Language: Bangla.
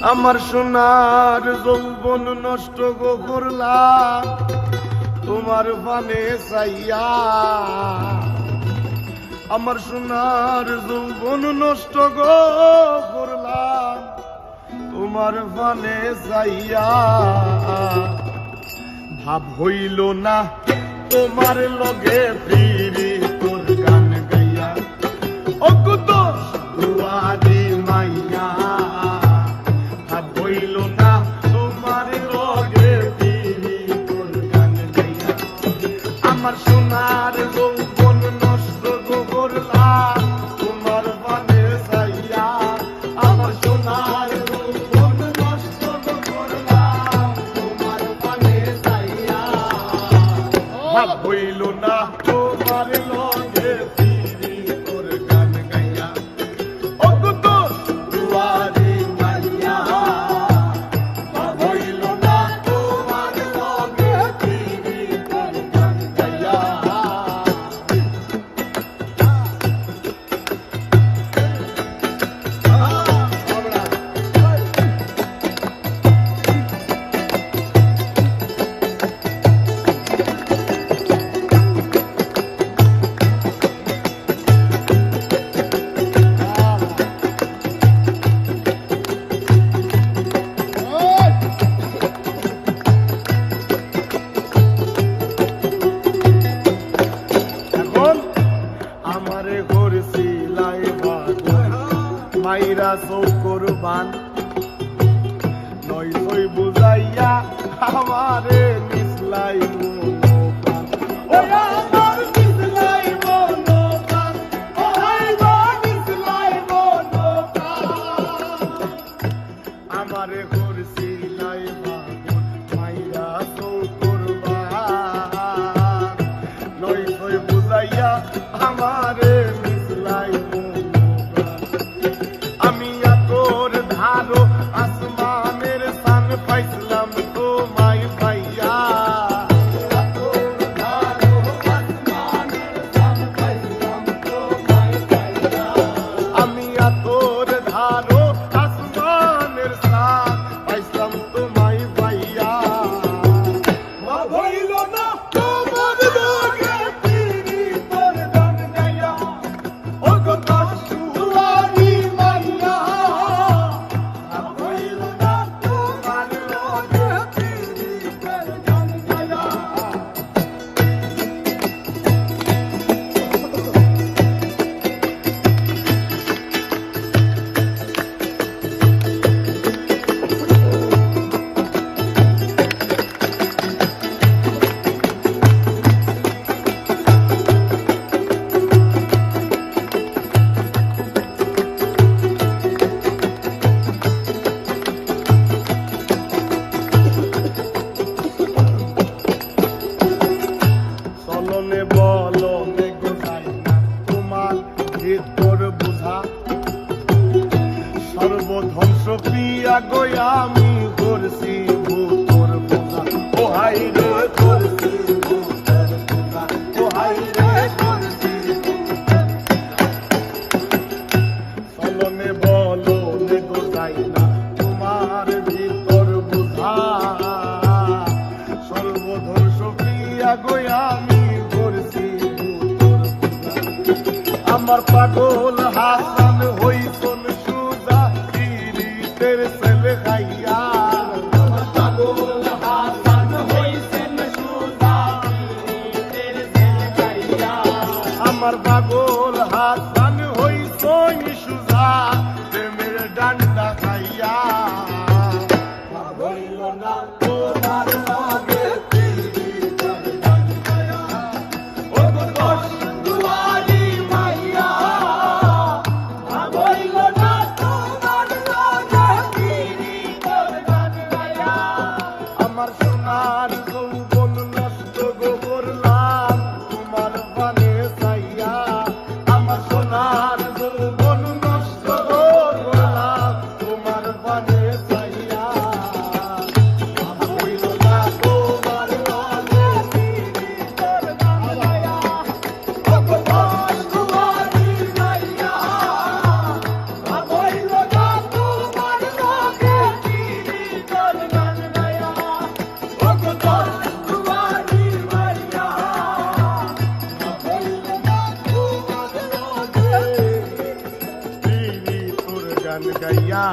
আমার সোনার যৌবন নষ্ট গো করলাম তোমার পানে চাইয়া। আমার সোনার যৌবন নষ্ট গো করলাম তোমার পানে চাইয়া। ভাব হইল না তোমার লগে ফিরি তোর গান গাইয়া। ও কুদোষ দুয়ারি মাইয়া, ভাব হইল না তোমার লগে ফিরি তোর গান গাইয়া। আমার সোনার যৌবন নষ্ট গো করলাম তোমার পানে চাইয়া। আমার সোনার যৌবন নষ্ট গো করলাম তোমার পানে চাইয়া। ভাব হইল না তোমার লগে ফিরি তোর গান গাইয়া। ও কুদোষ দুয়ারি মাইয়া, ভাব হইল না তোমার লগে ফিরি তোর গান গাইয়া। এখন আমারে করছিলাই বাগান মাইরা চৌকর বান, নয় সই বুঝাইয়া আমারে মিশলাই মনোপ্রাণ। ও আমার মিশলাই মনোপ্রাণ, ও হাইবা মিশলাই মনোপ্রাণ। আমারে করছিলাই বাগান মাইরা চৌকর বান, নয় সই বুঝাইয়া আমারে মিশলাই মনোপ্রাণ। আমি তোর ধারো আসমানের সান পাইছিলাম তোমায় পাইয়া। আমি তোর ধারো আসমানের সান পাইছিলাম তোমায় পাইয়া। ভাব হইল না তোমার লগে ফিরি তোর গান গাইয়া। ও গো কুদোষ দুয়ারি মাইয়া, ভাব হইল না তোমার লগে ফিরি তোর গান গাইয়া। চলনে বলনে গোসাই না তোমার ভিতর বুঝা। সর্বধ্বংস প্রিয়া গয়া আমি করছি ভূতর বোঝা। ও হাই রে করছি ভূতর বোঝা, ও হাই রে করছি ভূতর বোঝা। চলনে বলনে গোসাই না তোমার ভিতর বুঝা। সর্বধ্বংস প্রিয়া গয়া আমি করছি ভূতর বোঝা। আমার পাগল হাসান হইছন সুজা পীরিতের ছেলে খাইয়া। আমার পাগল হাসান হইছেন সুজা পীরিতের ছেলে খাইয়া। আমার পাগল হাসান হইছন সুজা প্রেমের ডান্ডা খাইয়া। ভাব হইল না তোমার লগে ফিরি তোর গান গাইয়া। ও কুদোষ দুয়ারি মাইয়া, ভাব হইল না তোমার লগে ফিরি তোর গান গাইয়া